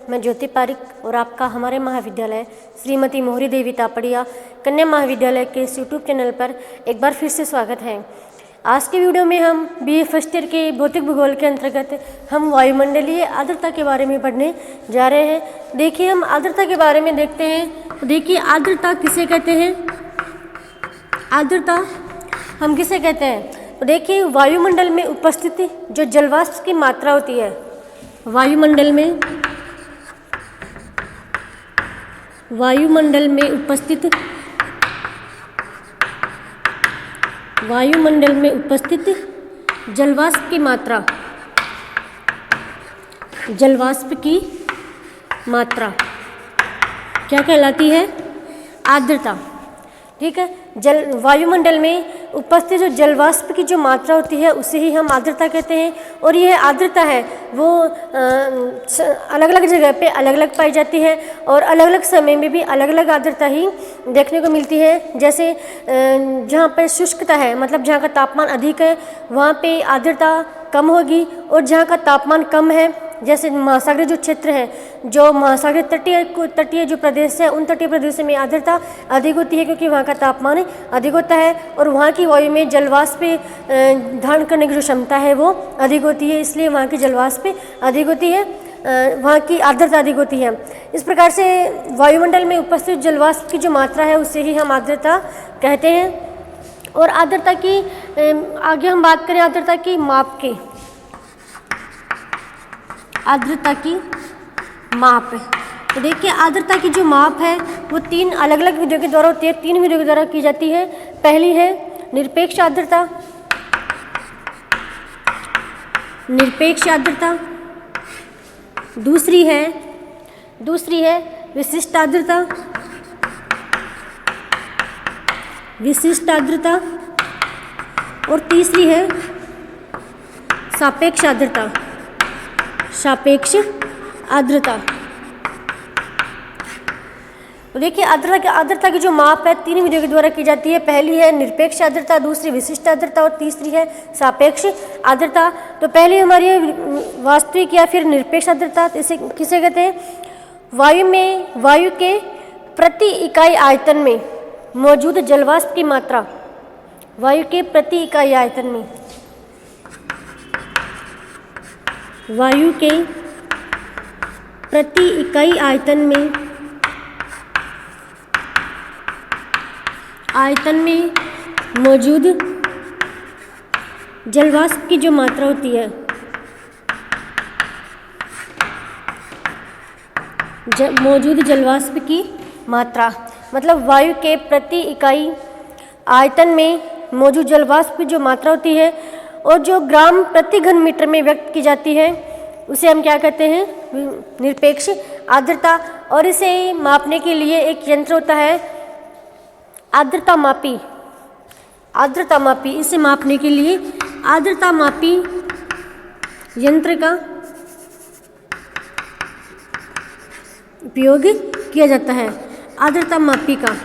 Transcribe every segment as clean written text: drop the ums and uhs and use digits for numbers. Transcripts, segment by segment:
मैं ज्योति पारिक और आपका हमारे महाविद्यालय श्रीमती मोहरी देवी तापड़िया कन्या महाविद्यालय के इस यूट्यूब चैनल पर एक बार फिर से स्वागत है। आज के वीडियो में हम बीए फर्स्ट ईयर के भौतिक भूगोल के अंतर्गत हम वायुमंडलीय आर्द्रता के बारे में पढ़ने जा रहे हैं। देखिए, हम आर्द्रता के बारे में देखते हैं। तो देखिए, आर्द्रता किसे कहते हैं? आर्द्रता हम किसे कहते हैं? तो देखिए, वायुमंडल में उपस्थित जो जलवाष्प की मात्रा होती है, वायुमंडल में उपस्थित जलवाष्प की मात्रा क्या कहलाती है? आर्द्रता। ठीक है, वायुमंडल में उपस्थित जो जलवाष्प की जो मात्रा होती है उसे ही हम आर्द्रता कहते हैं। और यह आर्द्रता है वो अलग अलग जगह पे अलग अलग पाई जाती है और अलग अलग समय में भी अलग अलग आर्द्रता ही देखने को मिलती है। जैसे जहाँ पर शुष्कता है, मतलब जहाँ का तापमान अधिक है, वहाँ पे आर्द्रता कम होगी। और जहाँ का तापमान कम है, जैसे महासागरीय जो क्षेत्र है, जो महासागरीय तटीय जो प्रदेश है, उन तटीय प्रदेशों में आर्द्रता अधिक होती है क्योंकि वहाँ का तापमान अधिक होता है और वहाँ की वायु में जलवाष्प धारण करने की जो क्षमता है वो अधिक होती है, इसलिए वहाँ की जलवाष्प अधिक होती है, वहाँ की आर्द्रता अधिक होती है। इस प्रकार से वायुमंडल में उपस्थित जलवाष्प की जो मात्रा है उसे ही हम आर्द्रता कहते हैं। और आर्द्रता की आगे हम बात करें आर्द्रता की माप की। आर्द्रता की माप, तो देखिए, आर्द्रता की जो माप है वो तीन अलग अलग विधियों के द्वारा होती है, तीन विधियों के द्वारा की जाती है। पहली है निरपेक्ष आर्द्रता, दूसरी है विशिष्ट आर्द्रता और तीसरी है सापेक्ष आर्द्रता। तो देखिए, आर्द्रता की जो माप है तीन विधियों के द्वारा की जाती है। पहली है निरपेक्ष आर्द्रता, दूसरी विशिष्ट आर्द्रता और तीसरी है सापेक्ष आर्द्रता। तो पहली हमारी है वास्तविक या फिर निरपेक्ष आर्द्रता। इसे किसे कहते हैं? वायु के प्रति इकाई आयतन में मौजूद जलवाष्प की मात्रा, वायु के प्रति इकाई आयतन में, वायु के प्रति इकाई आयतन में मौजूद जलवाष्प की जो मात्रा होती है, मौजूद जलवाष्प की मात्रा, मतलब वायु के प्रति इकाई आयतन में मौजूद जलवाष्प की जो मात्रा होती है और जो ग्राम प्रति घन मीटर में व्यक्त की जाती है उसे हम क्या कहते हैं? निरपेक्ष आर्द्रता। और इसे मापने के लिए एक यंत्र होता है आर्द्रता मापी। इसे मापने के लिए आर्द्रता मापी यंत्र का उपयोग किया जाता है। आर्द्रता मापी का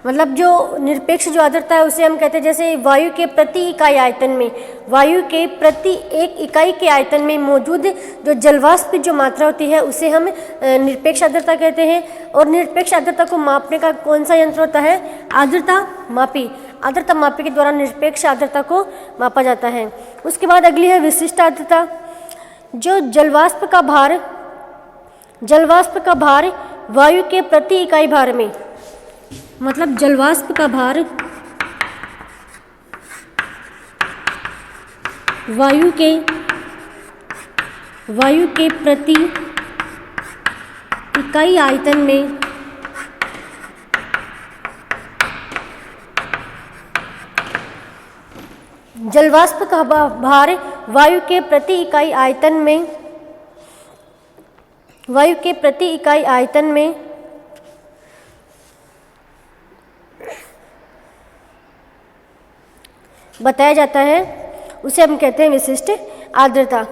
मतलब जो निरपेक्ष जो आर्द्रता है उसे हम कहते हैं, जैसे वायु के प्रति इकाई आयतन में, वायु के प्रति एक इकाई के आयतन में मौजूद जो जलवाष्प की जो मात्रा होती है उसे हम निरपेक्ष आर्द्रता कहते हैं। और निरपेक्ष आर्द्रता को मापने का कौन सा यंत्र होता है? आर्द्रता मापी। आर्द्रता मापी के द्वारा निरपेक्ष आर्द्रता को मापा जाता है। उसके बाद अगली है विशिष्ट आर्द्रता। जो जलवाष्प का भार वायु के प्रति इकाई भार में, मतलब जलवाष्प का भार वायु के प्रति इकाई आयतन में जलवाष्प का भार वायु के प्रति इकाई आयतन में बताया जाता है, उसे हम कहते हैं विशिष्ट आर्द्रता।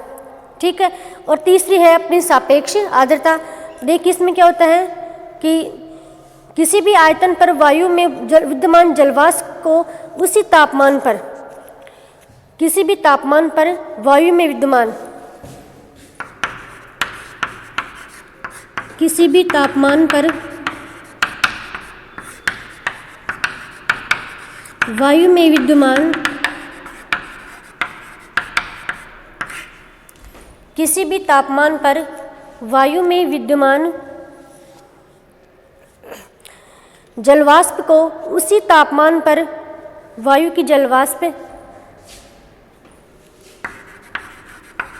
ठीक है, और तीसरी है अपनी सापेक्ष आर्द्रता। देखिए, इसमें क्या होता है कि किसी भी आयतन पर वायु में विद्यमान जलवाष्प को उसी तापमान पर, किसी भी तापमान पर वायु में विद्यमान किसी भी तापमान पर वायु में विद्यमान किसी भी तापमान पर वायु में विद्यमान जलवाष्प को उसी तापमान पर वायु की जलवाष्प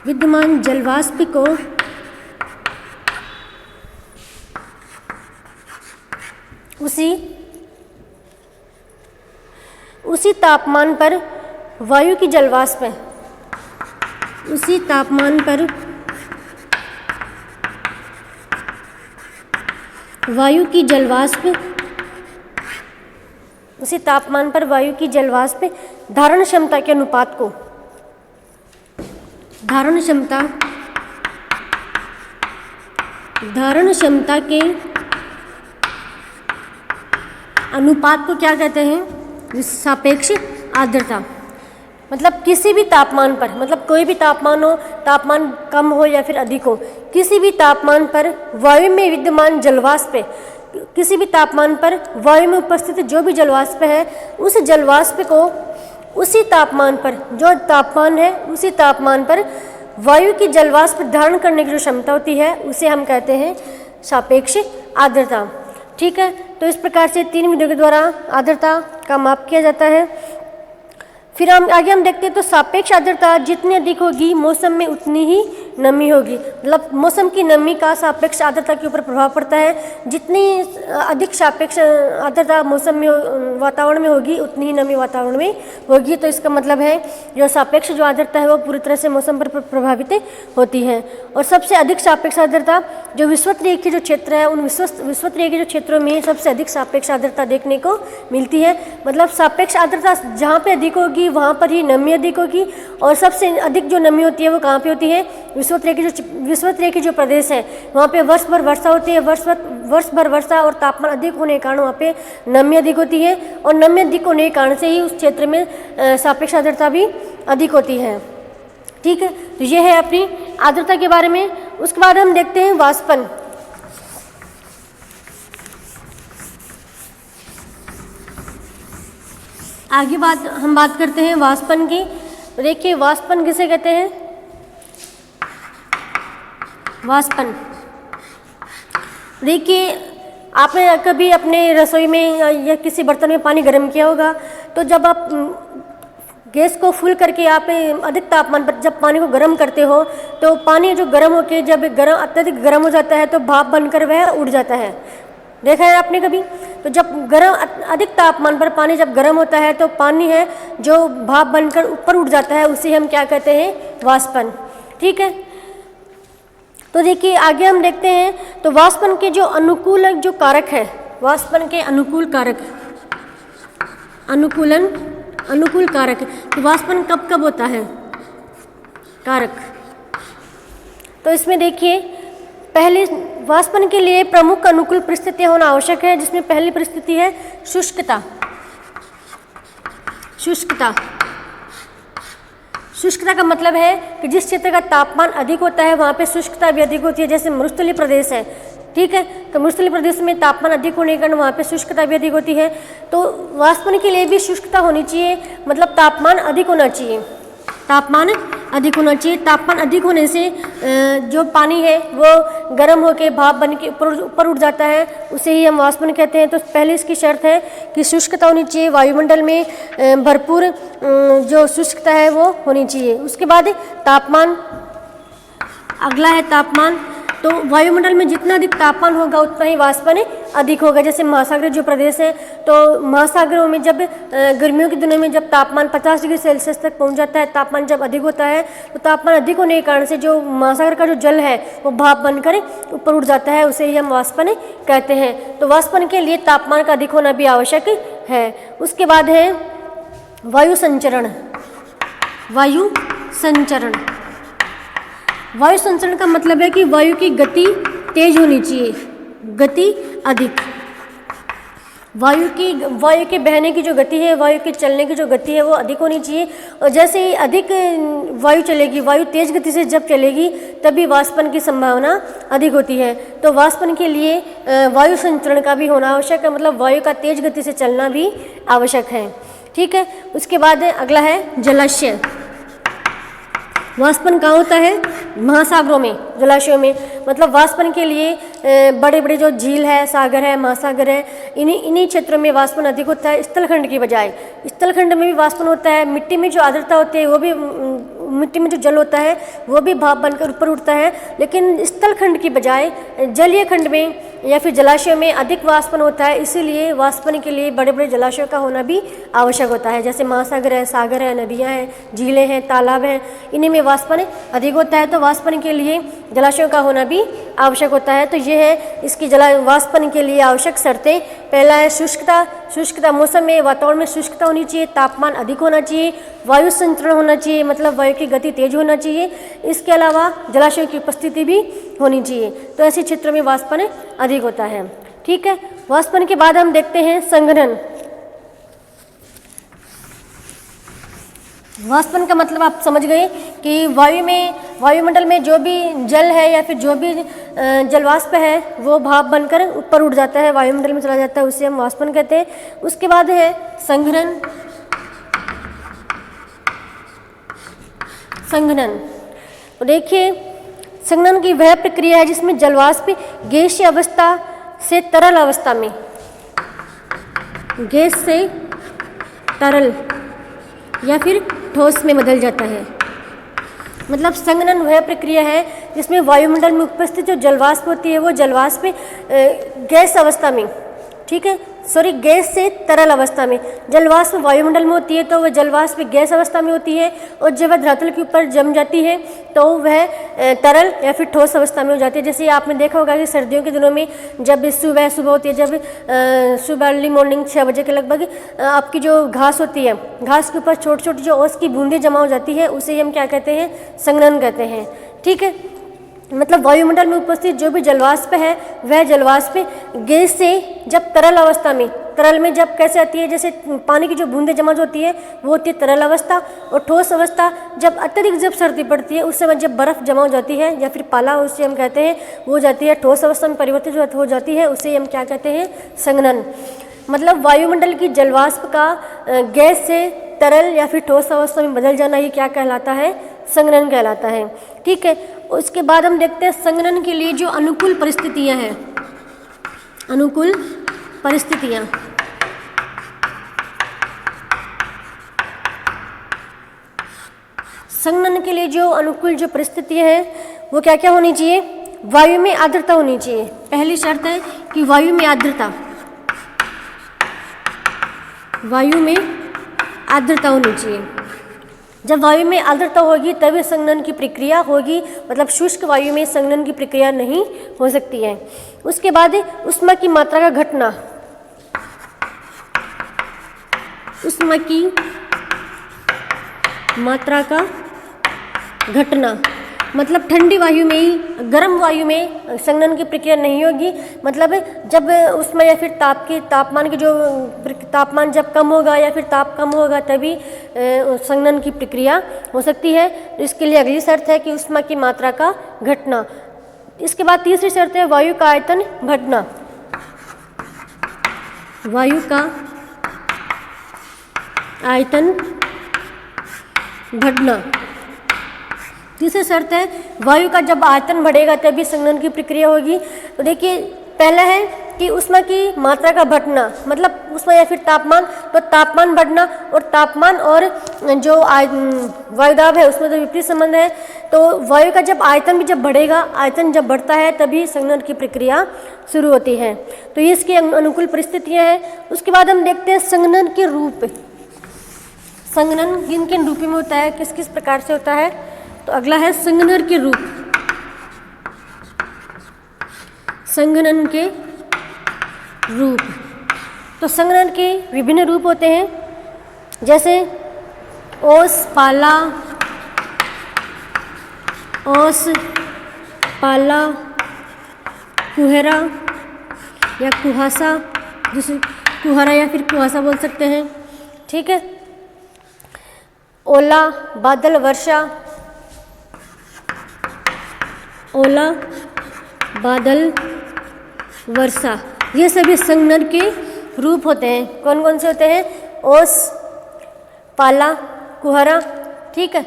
विद्यमान जलवाष्प को उसी तापमान पर वायु की जलवाष्प उसी तापमान पर वायु की जलवाष्प उसी तापमान पर वायु की जलवाष्प धारण क्षमता के अनुपात को धारण क्षमता के अनुपात को क्या कहते हैं? सापेक्ष आर्द्रता। मतलब किसी भी तापमान पर, मतलब कोई भी तापमान हो, तापमान कम हो या फिर अधिक हो, किसी भी तापमान पर वायु में विद्यमान जलवाष्प, किसी भी तापमान पर वायु में उपस्थित जो भी जलवाष्प है, उस जलवाष्प को उसी तापमान पर, जो तापमान है उसी तापमान पर वायु की जलवाष्प धारण करने की जो क्षमता होती है उसे हम कहते हैं सापेक्ष आर्द्रता। ठीक है, तो इस प्रकार से 3 विधियों के द्वारा आर्द्रता का माप किया जाता है। फिर आगे हम देखते हैं तो सापेक्ष आर्द्रता जितनी अधिक होगी मौसम में उतनी ही नमी होगी। मतलब मौसम की नमी का सापेक्ष आर्द्रता के ऊपर प्रभाव पड़ता है। जितनी अधिक सापेक्ष आर्द्रता मौसम में वातावरण में होगी उतनी ही नमी वातावरण में होगी। तो इसका मतलब है जो सापेक्ष जो आर्द्रता है वो पूरी तरह से मौसम पर प्रभावित होती है। और सबसे अधिक सापेक्ष आर्द्रता जो विषुवत-रेखीय के जो क्षेत्र है उन विषुवत-रेखीय के जो क्षेत्रों में सबसे अधिक सापेक्ष आर्द्रता देखने को मिलती है। मतलब सापेक्ष आर्द्रता जहाँ पे अधिक होगी वहाँ पर ही नमी अधिक होगी। और सबसे अधिक जो नमी होती है वो कहाँ पे होती है? विषुवत-रेखीय जो प्रदेश है वहाँ पे वर्ष भर वर्षा होती है। वर्ष भर वर्षा और तापमान अधिक होने के कारण वहाँ पे नमी अधिक होती है। और नमी अधिक होने के कारण से ही उस क्षेत्र में सापेक्ष आर्द्रता भी अधिक होती है। ठीक है, तो ये है अपनी आर्द्रता के बारे में। उसके बाद हम देखते हैं वाष्पन। आगे हम बात करते हैं वाष्पन की। देखिए वाष्पन किसे कहते हैं? वाष्पन, देखिए आपने कभी अपने रसोई में या किसी बर्तन में पानी गर्म किया होगा, तो जब आप गैस को फुल करके आप अधिक तापमान पर जब पानी को गर्म करते हो तो पानी जो गर्म होकर जब अत्यधिक गर्म हो जाता है तो भाप बनकर वह उड़ जाता है। देखा है आपने कभी? तो जब अधिक तापमान पर पानी जब गर्म होता है तो पानी है जो भाप बनकर ऊपर उड़ जाता है, उसे हम क्या कहते हैं? वाष्पन। ठीक है, तो देखिए आगे हम देखते हैं तो वाष्पन के जो अनुकूल जो कारक है, वाष्पन के अनुकूल कारक, अनुकूल कारक, तो वाष्पन कब कब होता है? कारक। तो इसमें देखिए पहले वाष्पन के लिए प्रमुख अनुकूल परिस्थितियां होना आवश्यक है, जिसमें पहली परिस्थिति है शुष्कता। शुष्कता का मतलब है कि जिस क्षेत्र का तापमान अधिक होता है वहाँ पे शुष्कता भी अधिक होती है। जैसे मरुस्थलीय प्रदेश है, ठीक है, तो मरुस्थलीय प्रदेश में तापमान अधिक होने के कारण वहाँ पे शुष्कता भी अधिक होती है। तो वाष्पन के लिए भी शुष्कता होनी चाहिए, मतलब तापमान अधिक होना चाहिए। तापमान अधिक होने से जो पानी है वो गर्म होकर भाप बन के ऊपर उठ जाता है, उसे ही हम वाष्पन कहते हैं। तो पहले इसकी शर्त है कि शुष्कता होनी चाहिए, वायुमंडल में भरपूर जो शुष्कता है वो होनी चाहिए। उसके बाद तापमान, अगला है तापमान। तो वायुमंडल में जितना अधिक तापमान होगा उतना ही वाष्पन अधिक होगा। जैसे महासागरीय जो प्रदेश है, तो महासागरों में जब गर्मियों के दिनों में जब तापमान 50 डिग्री सेल्सियस तक पहुंच जाता है, तापमान जब अधिक होता है, तो तापमान अधिक होने के कारण से जो महासागर का जो जल है वो भाप बनकर ऊपर उठ जाता है, उसे ही हम वाष्पन कहते हैं। तो वाष्पन के लिए तापमान का अधिक होना भी आवश्यक है। उसके बाद है वायु संचरण। वायु संचरण का मतलब है कि वायु की गति तेज होनी चाहिए, गति अधिक। वायु के बहने की जो गति है, वायु के चलने की जो गति है वो अधिक होनी चाहिए। और जैसे ही अधिक वायु चलेगी, वायु तेज गति से जब चलेगी तभी वाष्पन की संभावना अधिक होती है। तो वाष्पन के लिए वायु संचरण का भी होना आवश्यक है, मतलब वायु का तेज गति से चलना भी आवश्यक है। ठीक है, उसके बाद अगला है जलाशय। वाष्पन कहाँ होता है? महासागरों में, जलाशयों में। मतलब वाष्पन के लिए बड़े बड़े जो झील है, सागर है, महासागर है, इन्हीं क्षेत्रों में वाष्पन अधिक होता है स्थलखंड की बजाय। स्थलखंड में भी वाष्पन होता है। मिट्टी में जो आर्द्रता होती है वो भी, मिट्टी में जो जल होता है वो भी भाप बनकर ऊपर उठता है, लेकिन स्थलखंड की बजाय जलीय खंड में या फिर जलाशयों में अधिक वाष्पन होता है। इसीलिए वाष्पन के लिए बड़े बड़े जलाशयों का होना भी आवश्यक होता है। जैसे महासागर है, सागर है, नदियाँ हैं, झीलें हैं, तालाब हैं, इन्हीं में वाष्पन अधिक होता है। तो वाष्पन के लिए जलाशयों का होना भी आवश्यक होता है। तो ये है इसकी वाष्पन के लिए आवश्यक शर्तें। पहला है शुष्कता। शुष्कता, मौसम में, वातावरण में शुष्कता होनी चाहिए, तापमान अधिक होना चाहिए, वायु संचरण होना चाहिए, मतलब वायु की गति तेज होना चाहिए। इसके अलावा जलाशयों की उपस्थिति भी होनी चाहिए। तो ऐसे क्षेत्रों में वाष्पन अधिक होता है। ठीक है, वाष्पन के बाद हम देखते हैं संघनन। वाष्पन का मतलब आप समझ गए कि वायुमंडल में जो भी जल है या फिर जो भी जलवाष्प है वो भाप बनकर ऊपर उठ जाता है, वायुमंडल में चला जाता है, उसे हम वाष्पन कहते हैं। उसके बाद है संघनन। संघनन, तो देखिए संघनन की वह प्रक्रिया है जिसमें जलवाष्प गैसीय अवस्था से तरल अवस्था में, गैस से तरल या फिर ठोस में बदल जाता है। मतलब संघनन वह प्रक्रिया है जिसमें वायुमंडल में उपस्थित जो जलवाष्प होती है वो जलवाष्प गैस अवस्था में, ठीक है, सॉरी, गैस से तरल अवस्था में। जलवाष्प वायुमंडल में होती है तो वह जलवाष्प गैस अवस्था में होती है, और जब वह धरातल के ऊपर जम जाती है तो वह तरल या फिर ठोस अवस्था में हो जाती है। जैसे आपने देखा होगा कि सर्दियों के दिनों में जब सुबह होती है, जब सुबह अर्ली मॉर्निंग 6 बजे के लगभग आपकी जो घास होती है, घास के ऊपर छोटी छोटी जो ओस की बूंदें जमा हो जाती है, उसे हम क्या कहते हैं? संघनन कहते हैं। ठीक है, मतलब वायुमंडल में उपस्थित जो भी जलवाष्प है वह जलवाष्प गैस से जब तरल अवस्था में, तरल में जब कैसे आती है, जैसे पानी की जो बूंदें जमा होती है वो होती है तरल अवस्था, और ठोस अवस्था जब अत्यधिक जब सर्दी पड़ती है उस समय जब बर्फ़ जमा हो जाती है या फिर पाला, उसे हम कहते हैं, वो हो जाती है ठोस अवस्था में परिवर्तित हो जाती है, उसे हम क्या कहते हैं? संघनन। मतलब वायुमंडल की जलवाष्प का गैस से तरल या फिर ठोस अवस्था में बदल जाना, ये क्या कहलाता है? संघनन कहलाता है। ठीक है, उसके बाद हम देखते हैं संघनन के लिए जो अनुकूल परिस्थितियां हैं। अनुकूल परिस्थितियां, संघनन के लिए जो अनुकूल जो परिस्थितियां हैं वो क्या क्या होनी चाहिए? वायु में आर्द्रता होनी चाहिए। पहली शर्त है कि वायु में आर्द्रता, वायु में आर्द्रता होनी चाहिए। जब वायु में आर्द्रता होगी तभी संघनन की प्रक्रिया होगी, मतलब शुष्क वायु में संघनन की प्रक्रिया नहीं हो सकती है। उसके बाद ऊष्मा की मात्रा का घटना, ऊष्मा की मात्रा का घटना, मतलब ठंडी वायु में ही, गर्म वायु में संघनन की प्रक्रिया नहीं होगी। मतलब जब उसमें या फिर तापमान की जो तापमान जब कम होगा या फिर ताप कम होगा तभी संघनन की प्रक्रिया हो सकती है। तो इसके लिए अगली शर्त है कि ऊष्मा की मात्रा का घटना। इसके बाद तीसरी शर्त है वायु का आयतन बढ़ना। वायु का आयतन बढ़ना। तीसरी शर्त है वायु का जब आयतन बढ़ेगा तभी संघनन की प्रक्रिया होगी। तो देखिए, पहला है कि ऊष्मा की मात्रा का बढ़ना, मतलब ऊष्मा या फिर तापमान, तो तापमान बढ़ना, और तापमान और जो वायुदाब है उसमें तो विपरीत संबंध है। तो वायु का जब आयतन भी जब बढ़ेगा, आयतन जब बढ़ता है तभी संघनन की प्रक्रिया शुरू होती है। तो ये इसकी अनुकूल परिस्थितियाँ हैं। उसके बाद हम देखते हैं संघनन के रूप। संघनन किन किन रूपों में होता है, किस किस प्रकार से होता है? तो अगला है संघनन के रूप। संघनन के रूप, तो संघनन के विभिन्न रूप होते हैं, जैसे ओस, पाला, ओस, पाला, कुहरा या कुहासा, कुहारा या फिर कुहासा बोल सकते हैं। ठीक है, ओला, बादल, वर्षा, ओला, बादल, वर्षा, ये सभी संज्ञा के रूप होते हैं। कौन कौन से होते हैं? ओस, पाला, कुहरा। ठीक है,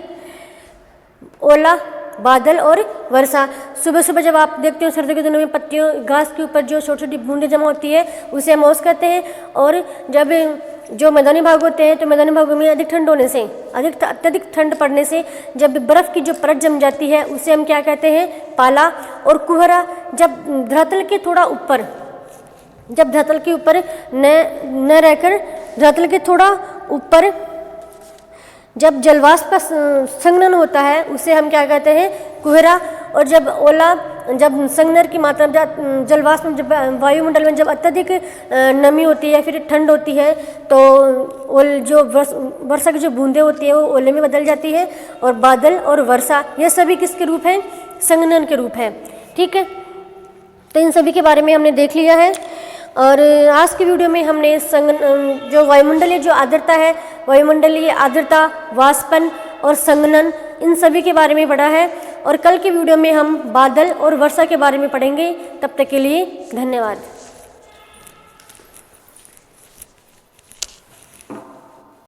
ओला, बादल और वर्षा। सुबह सुबह जब आप देखते हो सर्दियों के दिनों में पत्तियों घास के ऊपर जो छोटी छोटी बूंदें जमा होती है उसे हम ओस कहते हैं। और जब जो मैदानी भाग होते हैं तो मैदानी भागों में अधिक ठंड होने से, अत्यधिक ठंड पड़ने से जब बर्फ़ की जो परत जम जाती है उसे हम क्या कहते हैं? पाला। और कुहरा जब धरातल के थोड़ा ऊपर, जब धरातल के ऊपर न रहकर धरातल के थोड़ा ऊपर जब जलवाष्प का संघनन होता है उसे हम क्या कहते हैं? कुहरा। और जब ओला, जब संघनन की मात्रा, जलवाष्प में, जब वायुमंडल में जब अत्यधिक नमी होती है, फिर ठंड होती है, तो जो वर्षा की जो बूंदें होती है वो ओले में बदल जाती है। और बादल और वर्षा ये सभी किसके रूप हैं? संघनन के रूप हैं। ठीक है, तो इन सभी के बारे में हमने देख लिया है। और आज की वीडियो में हमने जो वायुमंडलीय जो आर्द्रता है, वायुमंडलीय आर्द्रता, वाष्पन और संघनन, इन सभी के बारे में पढ़ा है। और कल की वीडियो में हम बादल और वर्षा के बारे में पढ़ेंगे। तब तक के लिए धन्यवाद।